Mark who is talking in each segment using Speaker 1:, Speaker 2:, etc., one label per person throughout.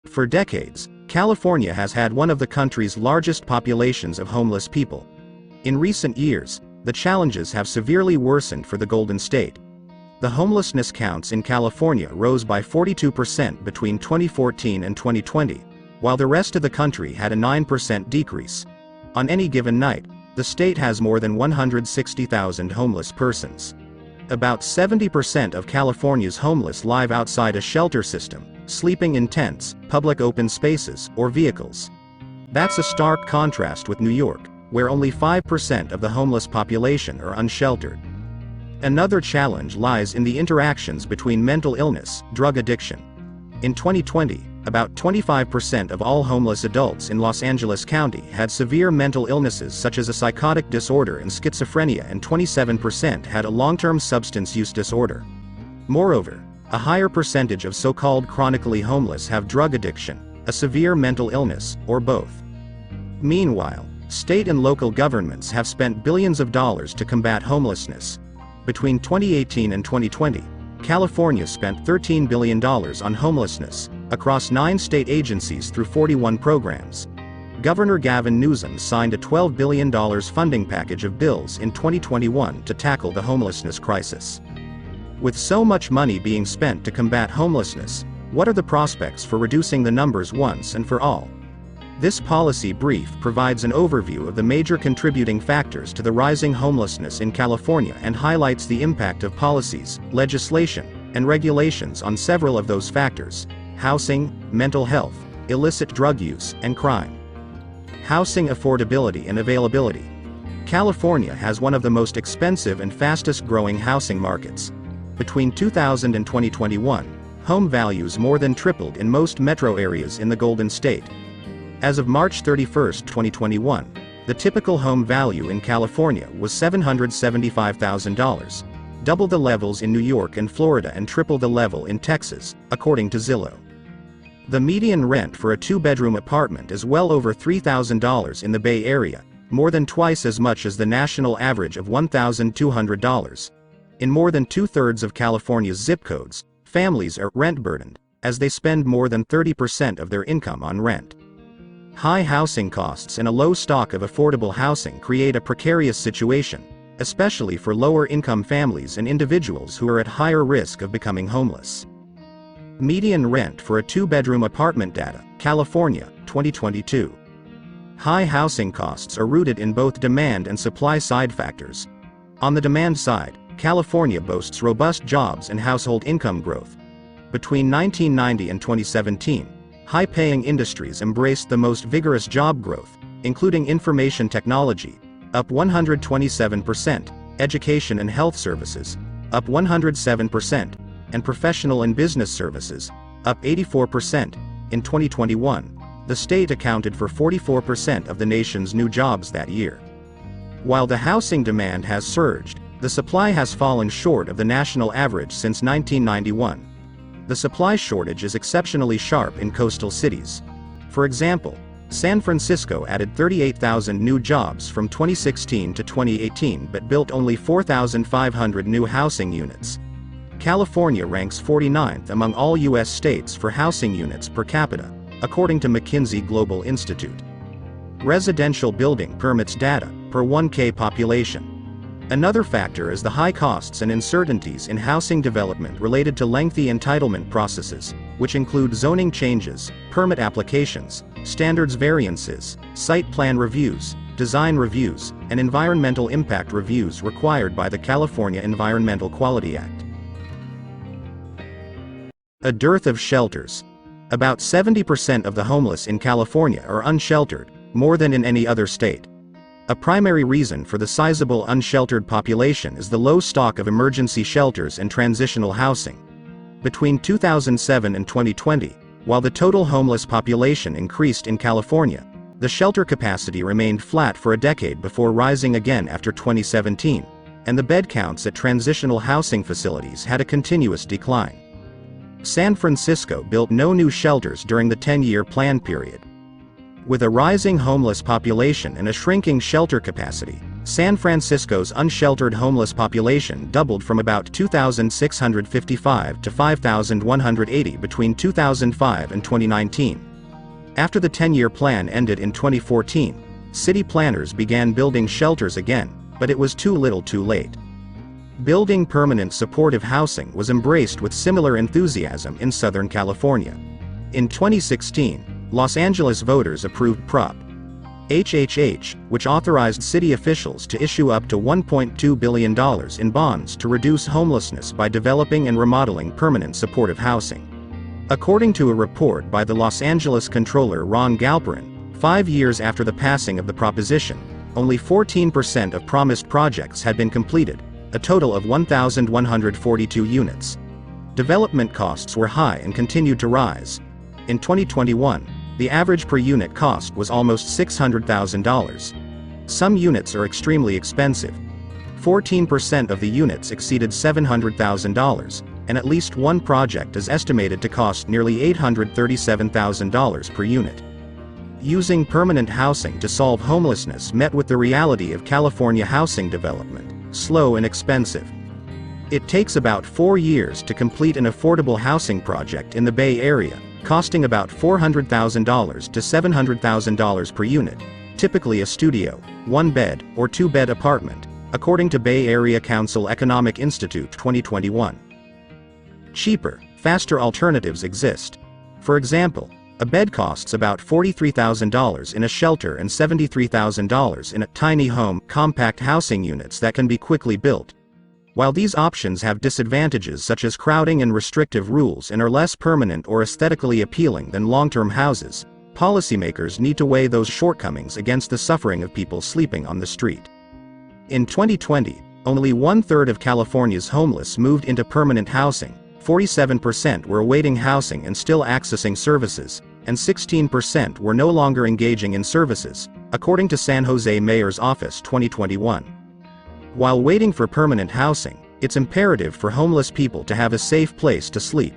Speaker 1: For decades, California has had one of the country's largest populations of homeless people. In recent years, the challenges have severely worsened for the Golden State. The homelessness counts in California rose by 42% between 2014 and 2020, while the rest of the country had a 9% decrease. On any given night, the state has more than 160,000 homeless persons. About 70% of California's homeless live outside a shelter system, sleeping in tents, public open spaces, or vehicles. That's a stark contrast with New York, where only 5% of the homeless population are unsheltered. Another challenge lies in the interactions between mental illness, drug addiction. In 2020, about 25% of all homeless adults in Los Angeles County had severe mental illnesses such as a psychotic disorder and schizophrenia, and 27% had a long-term substance use disorder. Moreover, a higher percentage of so-called chronically homeless have drug addiction, a severe mental illness, or both. Meanwhile, state and local governments have spent billions of dollars to combat homelessness. Between 2018 and 2020, California spent $13 billion on homelessness, across 9 state agencies through 41 programs. Governor Gavin Newsom signed a $12 billion funding package of bills in 2021 to tackle the homelessness crisis. With so much money being spent to combat homelessness, what are the prospects for reducing the numbers once and for all? This policy brief provides an overview of the major contributing factors to the rising homelessness in California and highlights the impact of policies, legislation, and regulations on several of those factors: housing, mental health, illicit drug use, and crime. Housing affordability and availability. California has one of the most expensive and fastest-growing housing markets. Between 2000 and 2021, home values more than tripled in most metro areas in the Golden State. As of March 31, 2021, the typical home value in California was $775,000, double the levels in New York and Florida and triple the level in Texas, according to Zillow. The median rent for a 2-bedroom apartment is well over $3,000 in the Bay Area, more than twice as much as the national average of $1,200. In more than 2/3 of California's zip codes, families are rent-burdened, as they spend more than 30% of their income on rent. High housing costs and a low stock of affordable housing create a precarious situation, especially for lower-income families and individuals who are at higher risk of becoming homeless. Median rent for a 2-bedroom apartment data, California, 2022. High housing costs are rooted in both demand and supply-side factors. On the demand side, California boasts robust jobs and household income growth. Between 1990 and 2017, high-paying industries embraced the most vigorous job growth, including information technology, up 127%, education and health services, up 107%, and professional and business services, up 84%. In 2021, the state accounted for 44% of the nation's new jobs that year. While the housing demand has surged, the supply has fallen short of the national average since 1991. The supply shortage is exceptionally sharp in coastal cities. For example, San Francisco added 38,000 new jobs from 2016 to 2018 but built only 4,500 new housing units. California ranks 49th among all U.S. states for housing units per capita, according to McKinsey Global Institute. Residential building permits data, per 1K population. Another factor is the high costs and uncertainties in housing development related to lengthy entitlement processes, which include zoning changes, permit applications, standards variances, site plan reviews, design reviews, and environmental impact reviews required by the California Environmental Quality Act. A dearth of shelters. About 70% of the homeless in California are unsheltered, more than in any other state. A primary reason for the sizable unsheltered population is the low stock of emergency shelters and transitional housing. Between 2007 and 2020, while the total homeless population increased in California, the shelter capacity remained flat for a decade before rising again after 2017, and the bed counts at transitional housing facilities had a continuous decline. San Francisco built no new shelters during the 10-year plan period. With a rising homeless population and a shrinking shelter capacity, San Francisco's unsheltered homeless population doubled from about 2,655 to 5,180 between 2005 and 2019. After the 10-year plan ended in 2014, city planners began building shelters again, but it was too little too late. Building permanent supportive housing was embraced with similar enthusiasm in Southern California. In 2016, Los Angeles voters approved Prop. HHH, which authorized city officials to issue up to $1.2 billion in bonds to reduce homelessness by developing and remodeling permanent supportive housing. According to a report by the Los Angeles Comptroller Ron Galperin, 5 years after the passing of the proposition, only 14% of promised projects had been completed, a total of 1,142 units. Development costs were high and continued to rise. In 2021, the average per unit cost was almost $600,000. Some units are extremely expensive. 14% of the units exceeded $700,000, and at least one project is estimated to cost nearly $837,000 per unit. Using permanent housing to solve homelessness met with the reality of California housing development: slow and expensive. It takes about 4 years to complete an affordable housing project in the Bay Area, costing about $400,000 to $700,000 per unit, typically a studio, 1-bed, or 2-bed apartment, according to Bay Area Council Economic Institute 2021. Cheaper, faster alternatives exist. For example, a bed costs about $43,000 in a shelter and $73,000 in a tiny home, compact housing units that can be quickly built. While these options have disadvantages such as crowding and restrictive rules and are less permanent or aesthetically appealing than long-term houses, policymakers need to weigh those shortcomings against the suffering of people sleeping on the street. In 2020, only 1/3 of California's homeless moved into permanent housing, 47% were awaiting housing and still accessing services, and 16% were no longer engaging in services, according to San Jose Mayor's Office 2021. While waiting for permanent housing, it's imperative for homeless people to have a safe place to sleep.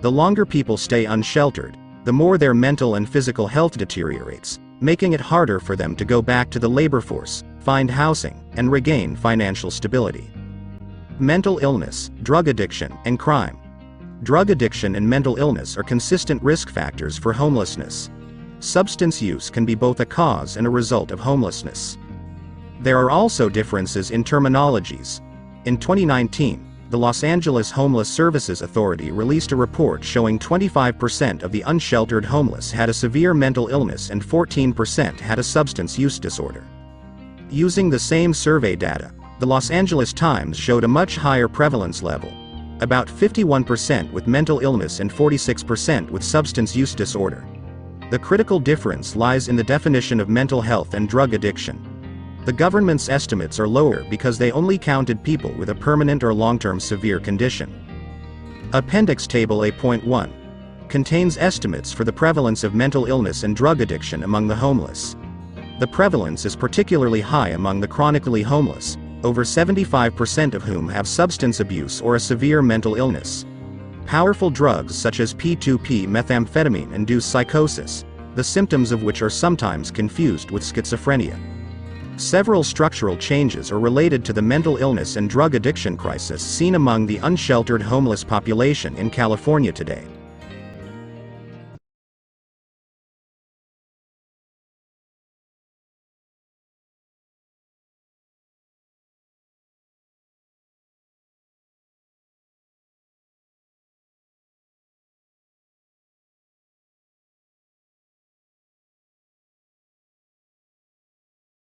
Speaker 1: The longer people stay unsheltered, the more their mental and physical health deteriorates, making it harder for them to go back to the labor force, find housing, and regain financial stability. Mental illness, drug addiction, and crime. Drug addiction and mental illness are consistent risk factors for homelessness. Substance use can be both a cause and a result of homelessness. There are also differences in terminologies. In 2019, the Los Angeles Homeless Services Authority released a report showing 25% of the unsheltered homeless had a severe mental illness and 14% had a substance use disorder. Using the same survey data, the Los Angeles Times showed a much higher prevalence level, about 51% with mental illness and 46% with substance use disorder. The critical difference lies in the definition of mental health and drug addiction. The government's estimates are lower because they only counted people with a permanent or long-term severe condition. Appendix Table A.1 contains estimates for the prevalence of mental illness and drug addiction among the homeless. The prevalence is particularly high among the chronically homeless, over 75% of whom have substance abuse or a severe mental illness. Powerful drugs such as P2P methamphetamine induce psychosis, the symptoms of which are sometimes confused with schizophrenia. Several structural changes are related to the mental illness and drug addiction crisis seen among the unsheltered homeless population in California today.